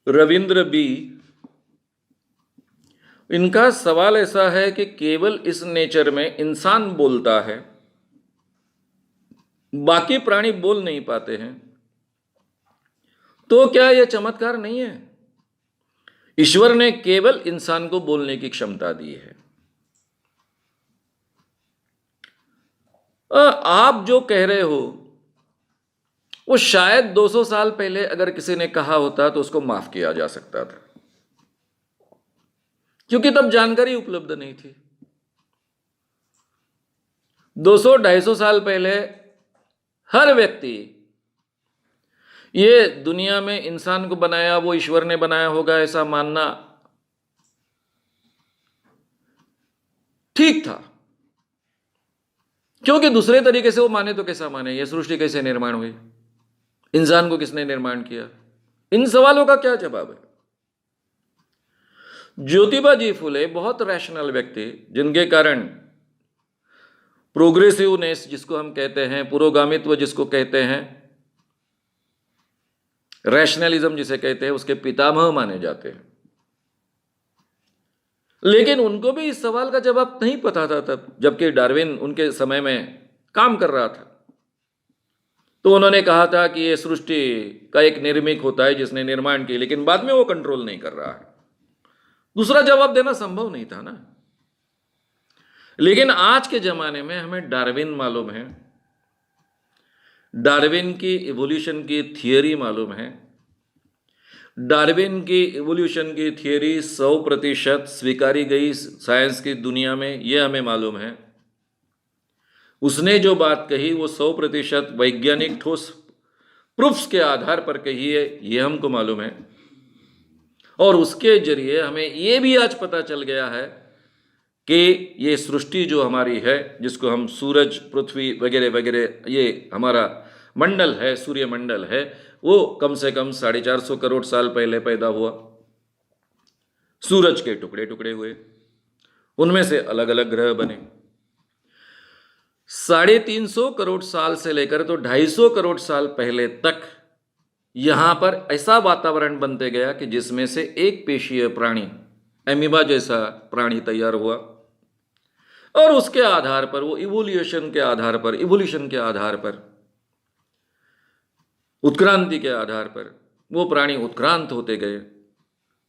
Ravindra B, इनका सवाल ऐसा है कि केवल इस नेचर में इंसान बोलता है, बाकी प्राणी बोल नहीं पाते हैं, तो क्या यह चमत्कार नहीं है? ईश्वर ने केवल इंसान को बोलने की क्षमता दी है। आप जो कह रहे हो वो शायद 200 साल पहले अगर किसी ने कहा होता तो उसको माफ किया जा सकता था, क्योंकि तब जानकारी उपलब्ध नहीं थी। 200-250 साल पहले हर व्यक्ति ये दुनिया में इंसान को बनाया वो ईश्वर ने बनाया होगा ऐसा मानना ठीक था, क्योंकि दूसरे तरीके से वो माने तो कैसा माने, ये सृष्टि कैसे निर्माण हुई, इंसान को किसने निर्माण किया? इन सवालों का क्या जवाब है? ज्योतिबा जी फुले बहुत रैशनल व्यक्ति, जिनके कारण प्रोग्रेसिवनेस जिसको हम कहते हैं, पुरोगामित्व जिसको कहते हैं, रैशनलिज्म जिसे कहते हैं, उसके पितामह माने जाते हैं। लेकिन उनको भी इस सवाल का जवाब नहीं पता था तब, जबकि डार्विन उनके समय में काम कर रहा था। तो उन्होंने कहा था कि यह सृष्टि का एक निर्मिक होता है जिसने निर्माण की, लेकिन बाद में वो कंट्रोल नहीं कर रहा है। दूसरा जवाब देना संभव नहीं था ना। लेकिन आज के जमाने में हमें डार्विन मालूम है, डार्विन की इवोल्यूशन की थियरी मालूम है। डार्विन की इवोल्यूशन की थियरी 100% स्वीकारी गई साइंस की दुनिया में, यह हमें मालूम है। उसने जो बात कही वो 100% वैज्ञानिक ठोस प्रूफ्स के आधार पर कही है, यह हमको मालूम है। और उसके जरिए हमें यह भी आज पता चल गया है कि ये सृष्टि जो हमारी है, जिसको हम सूरज, पृथ्वी वगैरह वगैरह, ये हमारा मंडल है, सूर्य मंडल है, वो कम से कम 450 करोड़ साल पहले पैदा हुआ। सूरज के टुकड़े टुकड़े हुए, उनमें से अलग अलग ग्रह बने। 350 करोड़ साल से लेकर तो 250 करोड़ साल पहले तक यहां पर ऐसा वातावरण बनते गया कि जिसमें से एक पेशीय प्राणी, एमीबा जैसा प्राणी तैयार हुआ। और उसके आधार पर वो इवोल्यूशन के आधार पर, उत्क्रांति के आधार पर वो प्राणी उत्क्रांत होते गए।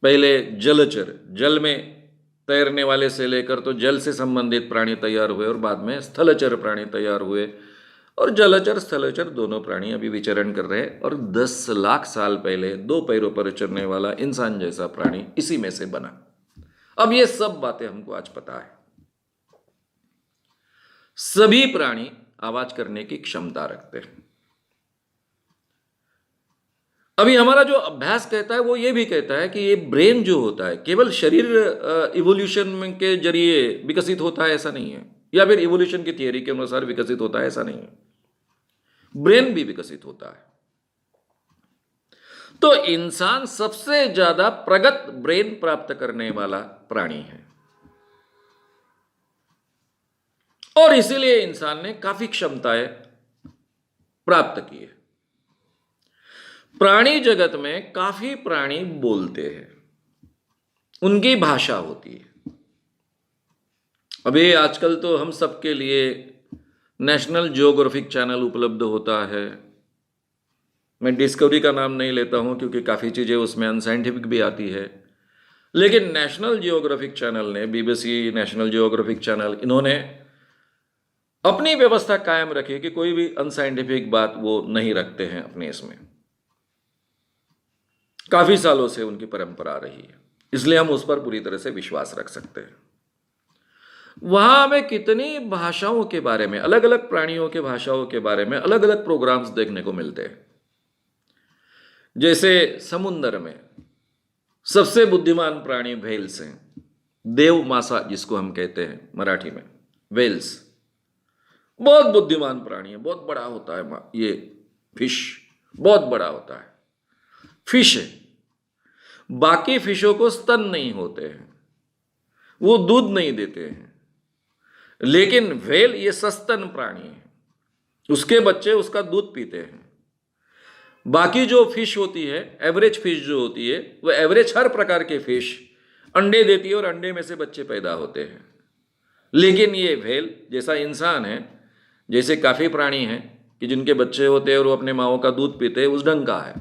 पहले जलचर, जल में तैरने वाले से लेकर तो जल से संबंधित प्राणी तैयार हुए, और बाद में स्थलचर प्राणी तैयार हुए। और जलचर स्थलचर दोनों प्राणी अभी विचरण कर रहे हैं। और 10 लाख साल पहले 2 पैरों पर चलने वाला इंसान जैसा प्राणी इसी में से बना। अब ये सब बातें हमको आज पता है। सभी प्राणी आवाज करने की क्षमता रखते हैं। अभी हमारा जो अभ्यास कहता है वो ये भी कहता है कि ये ब्रेन जो होता है केवल शरीर इवोल्यूशन के जरिए विकसित होता है ऐसा नहीं है, या फिर इवोल्यूशन की थियरी के अनुसार विकसित होता है ऐसा नहीं है। ब्रेन भी विकसित होता है। तो इंसान सबसे ज्यादा प्रगत ब्रेन प्राप्त करने वाला प्राणी है, और इसीलिए इंसान ने काफी क्षमताएं प्राप्त की है। प्राणी जगत में काफी प्राणी बोलते हैं, उनकी भाषा होती है। अभी आजकल तो हम सबके लिए नेशनल जियोग्राफिक चैनल उपलब्ध होता है। मैं डिस्कवरी का नाम नहीं लेता हूं क्योंकि काफ़ी चीज़ें उसमें अनसाइंटिफिक भी आती है, लेकिन नेशनल जियोग्राफिक चैनल ने, बीबीसी नेशनल जियोग्राफिक चैनल, इन्होंने अपनी व्यवस्था कायम रखी कि कोई भी अनसाइंटिफिक बात वो नहीं रखते हैं अपने इसमें। काफ़ी सालों से उनकी परंपरा रही है, इसलिए हम उस पर पूरी तरह से विश्वास रख सकते हैं। वहां हमें कितनी भाषाओं के बारे में, अलग अलग प्राणियों के भाषाओं के बारे में अलग अलग प्रोग्राम्स देखने को मिलते हैं। जैसे समुद्र में सबसे बुद्धिमान प्राणी व्हेल्स हैं, देव मासा जिसको हम कहते हैं मराठी में, व्हेल्स बहुत बुद्धिमान प्राणी है, बहुत बड़ा होता है। ये फिश बहुत बड़ा होता है, फिश है। बाकी फिशों को स्तन नहीं होते हैं, वो दूध नहीं देते हैं, लेकिन व्हेल ये सस्तन प्राणी है, उसके बच्चे उसका दूध पीते हैं। बाकी जो फिश होती है, एवरेज फिश जो होती है, वो एवरेज हर प्रकार के फिश अंडे देती है और अंडे में से बच्चे पैदा होते हैं। लेकिन ये व्हेल जैसा इंसान है, जैसे काफ़ी प्राणी हैं कि जिनके बच्चे होते हैं और वो अपने माओ का दूध पीते हैं, उस ढंग का है।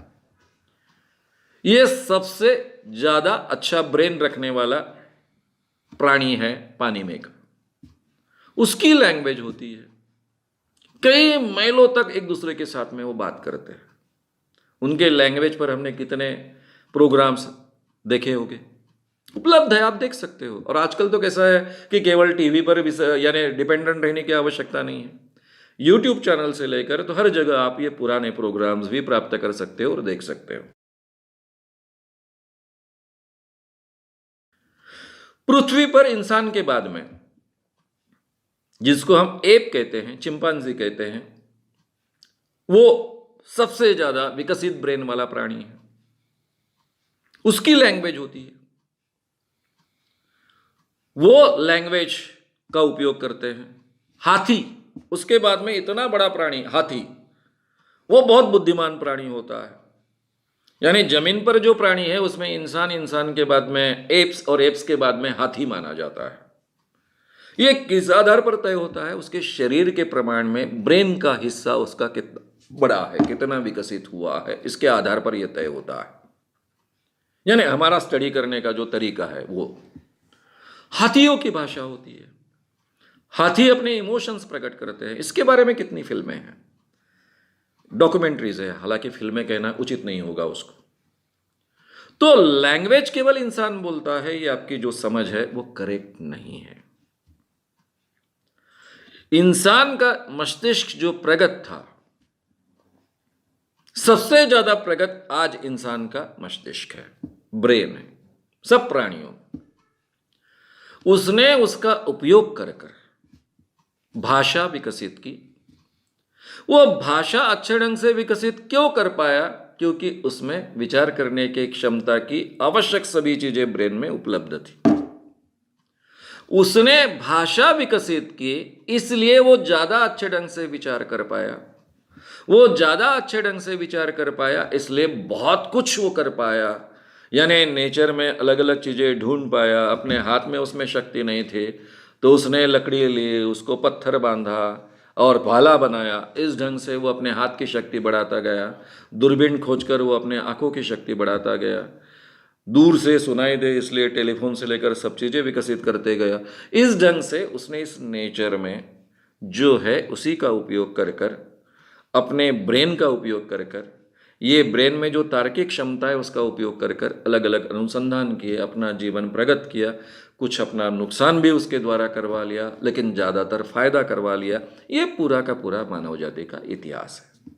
ये सबसे ज़्यादा अच्छा ब्रेन रखने वाला प्राणी है पानी में का। उसकी लैंग्वेज होती है, कई माइलों तक एक दूसरे के साथ में वो बात करते हैं। उनके लैंग्वेज पर हमने कितने प्रोग्राम्स देखे होंगे, उपलब्ध है, आप देख सकते हो। और आजकल तो कैसा है कि केवल टीवी पर यानी डिपेंडेंट रहने की आवश्यकता नहीं है। यूट्यूब चैनल से लेकर तो हर जगह आप ये पुराने प्रोग्राम्स भी प्राप्त कर सकते हो और देख सकते हो। पृथ्वी पर इंसान के बाद में जिसको हम एप कहते हैं, चिंपांजी कहते हैं, वो सबसे ज्यादा विकसित ब्रेन वाला प्राणी है। उसकी लैंग्वेज होती है, वो लैंग्वेज का उपयोग करते हैं। हाथी, उसके बाद में इतना बड़ा प्राणी हाथी, वो बहुत बुद्धिमान प्राणी होता है। यानी जमीन पर जो प्राणी है उसमें इंसान, इंसान के बाद में एप्स और एप्स के बाद में हाथी माना जाता है। ये किस आधार पर तय होता है? उसके शरीर के प्रमाण में ब्रेन का हिस्सा उसका कितना बड़ा है, कितना विकसित हुआ है, इसके आधार पर यह तय होता है। यानी हमारा स्टडी करने का जो तरीका है वो। हाथियों की भाषा होती है, हाथी अपने इमोशंस प्रकट करते हैं। इसके बारे में कितनी फिल्में हैं, डॉक्यूमेंट्रीज है, हालांकि फिल्में कहना उचित नहीं होगा उसको। तो लैंग्वेज केवल इंसान बोलता है, ये आपकी जो समझ है वो करेक्ट नहीं है। इंसान का मस्तिष्क जो प्रगत था, सबसे ज्यादा प्रगत आज इंसान का मस्तिष्क है, ब्रेन है, सब प्राणियों। उसने उसका उपयोग कर कर भाषा विकसित की। वो भाषा अच्छे ढंग से विकसित क्यों कर पाया? क्योंकि उसमें विचार करने की क्षमता की आवश्यक सभी चीजें ब्रेन में उपलब्ध थी। उसने भाषा विकसित की, इसलिए वो ज्यादा अच्छे ढंग से विचार कर पाया। वो ज्यादा अच्छे ढंग से विचार कर पाया, इसलिए बहुत कुछ वो कर पाया। यानी नेचर में अलग अलग चीजें ढूंढ पाया। अपने हाथ में उसमें शक्ति नहीं थी तो उसने लकड़ी ली, उसको पत्थर बांधा और भाला बनाया। इस ढंग से वो अपने हाथ की शक्ति बढ़ाता गया। दूरबीन खोजकर वो अपने आंखों की शक्ति बढ़ाता गया। दूर से सुनाई दे इसलिए टेलीफोन से लेकर सब चीज़ें विकसित करते गया। इस ढंग से उसने इस नेचर में जो है उसी का उपयोग कर कर, अपने ब्रेन का उपयोग कर कर, ये ब्रेन में जो तार्किक क्षमता है उसका उपयोग कर कर अलग अलग अनुसंधान किए, अपना जीवन प्रगत किया। कुछ अपना नुकसान भी उसके द्वारा करवा लिया, लेकिन ज़्यादातर फायदा करवा लिया। ये पूरा का पूरा मानव जाति का इतिहास है।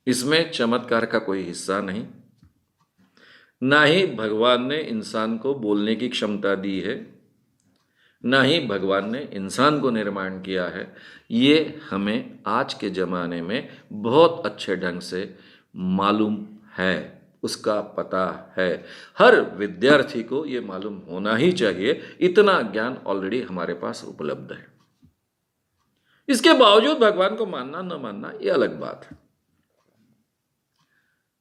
इसमें चमत्कार का कोई हिस्सा नहीं, ना ही भगवान ने इंसान को बोलने की क्षमता दी है, ना ही भगवान ने इंसान को निर्माण किया है। ये हमें आज के ज़माने में बहुत अच्छे ढंग से मालूम है, उसका पता है। हर विद्यार्थी को ये मालूम होना ही चाहिए। इतना ज्ञान ऑलरेडी हमारे पास उपलब्ध है। इसके बावजूद भगवान को मानना न मानना ये अलग बात है।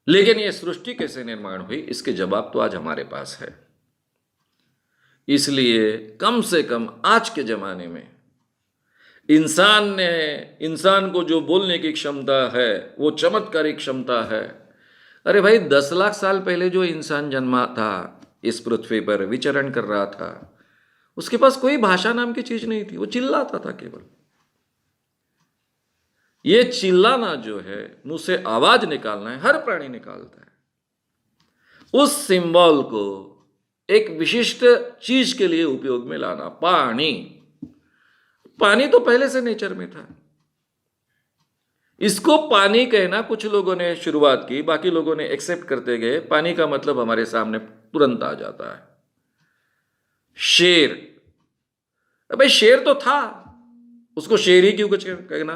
लेकिन ये सृष्टि कैसे निर्माण हुई, इसके जवाब तो आज हमारे पास है। इसलिए कम से कम आज के ज़माने में इंसान को जो बोलने की क्षमता है वो चमत्कारिक क्षमता है। अरे भाई, 10 लाख साल पहले जो इंसान जन्मा था, इस पृथ्वी पर विचरण कर रहा था, उसके पास कोई भाषा नाम की चीज नहीं थी। वो चिल्लाता था केवल। ये चिल्लाना जो है, मुंह से आवाज निकालना है, हर प्राणी निकालता है। उस सिंबल को एक विशिष्ट चीज के लिए उपयोग में लाना, पानी तो पहले से नेचर में था। इसको पानी कहना कुछ लोगों ने शुरुआत की, बाकी लोगों ने एक्सेप्ट करते गए। पानी का मतलब हमारे सामने तुरंत आ जाता है। शेर, भाई शेर तो था, उसको शेर ही क्यों कुछ कहना?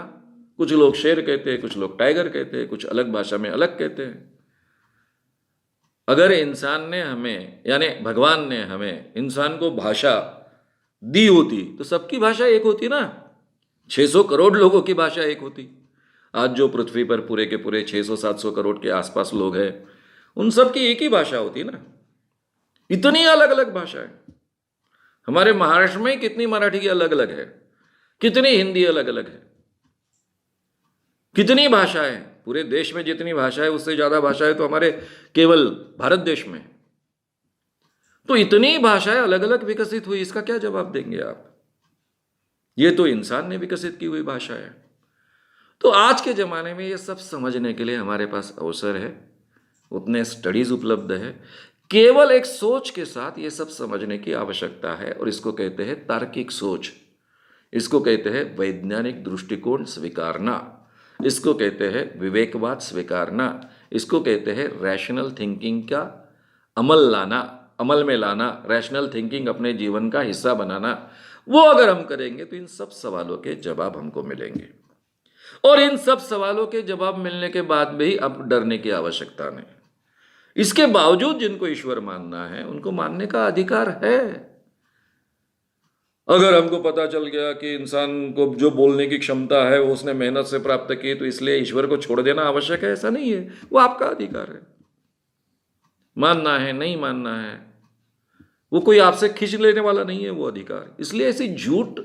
कुछ लोग शेर कहते हैं, कुछ लोग टाइगर कहते हैं, कुछ अलग भाषा में अलग कहते हैं। अगर इंसान ने हमें, यानी भगवान ने हमें, इंसान को भाषा दी होती तो सबकी भाषा एक होती ना। 600 करोड़ लोगों की भाषा एक होती। आज जो पृथ्वी पर पूरे के पूरे 600-700 करोड़ के आसपास लोग हैं, उन सब की एक ही भाषा होती है ना। इतनी अलग अलग भाषाएं। हमारे महाराष्ट्र में कितनी मराठी की अलग अलग है, कितनी हिंदी अलग अलग है, कितनी भाषाएं। पूरे देश में जितनी भाषाएं उससे ज्यादा भाषाएं तो हमारे केवल भारत देश में। तो इतनी भाषाएं अलग अलग विकसित हुई, इसका क्या जवाब देंगे आप? ये तो इंसान ने विकसित की हुई भाषा है। तो आज के जमाने में ये सब समझने के लिए हमारे पास अवसर है, उतने स्टडीज उपलब्ध है। केवल एक सोच के साथ ये सब समझने की आवश्यकता है, और इसको कहते हैं तार्किक सोच, इसको कहते हैं वैज्ञानिक दृष्टिकोण स्वीकारना, इसको कहते हैं विवेकवाद स्वीकारना, इसको कहते हैं रैशनल थिंकिंग का अमल में लाना, रैशनल थिंकिंग अपने जीवन का हिस्सा बनाना। वो अगर हम करेंगे तो इन सब सवालों के जवाब हमको मिलेंगे। और इन सब सवालों के जवाब मिलने के बाद भी अब डरने की आवश्यकता नहीं। इसके बावजूद जिनको ईश्वर मानना है उनको मानने का अधिकार है। अगर हमको पता चल गया कि इंसान को जो बोलने की क्षमता है वो उसने मेहनत से प्राप्त की, तो इसलिए ईश्वर को छोड़ देना आवश्यक है, ऐसा नहीं है। वो आपका अधिकार है, मानना है नहीं मानना है, वो कोई आपसे खींच लेने वाला नहीं है वो अधिकार। इसलिए ऐसी झूठ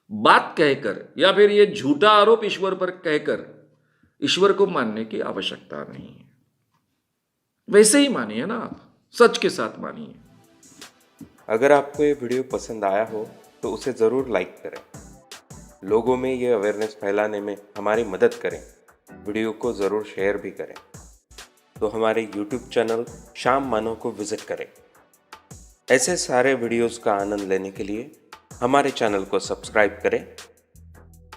बात कहकर या फिर ये झूठा आरोप ईश्वर पर कहकर ईश्वर को मानने की आवश्यकता नहीं है। वैसे ही मानिए ना, आप सच के साथ मानिए। अगर आपको ये वीडियो पसंद आया हो तो उसे ज़रूर लाइक करें, लोगों में ये अवेयरनेस फैलाने में हमारी मदद करें। वीडियो को ज़रूर शेयर भी करें। तो हमारे YouTube चैनल श्याम मानव को विज़िट करें। ऐसे सारे वीडियोस का आनंद लेने के लिए हमारे चैनल को सब्सक्राइब करें।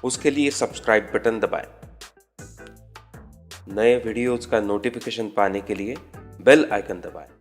उसके लिए सब्सक्राइब बटन दबाएं। नए वीडियोस का नोटिफिकेशन पाने के लिए बेल आइकन दबाएं।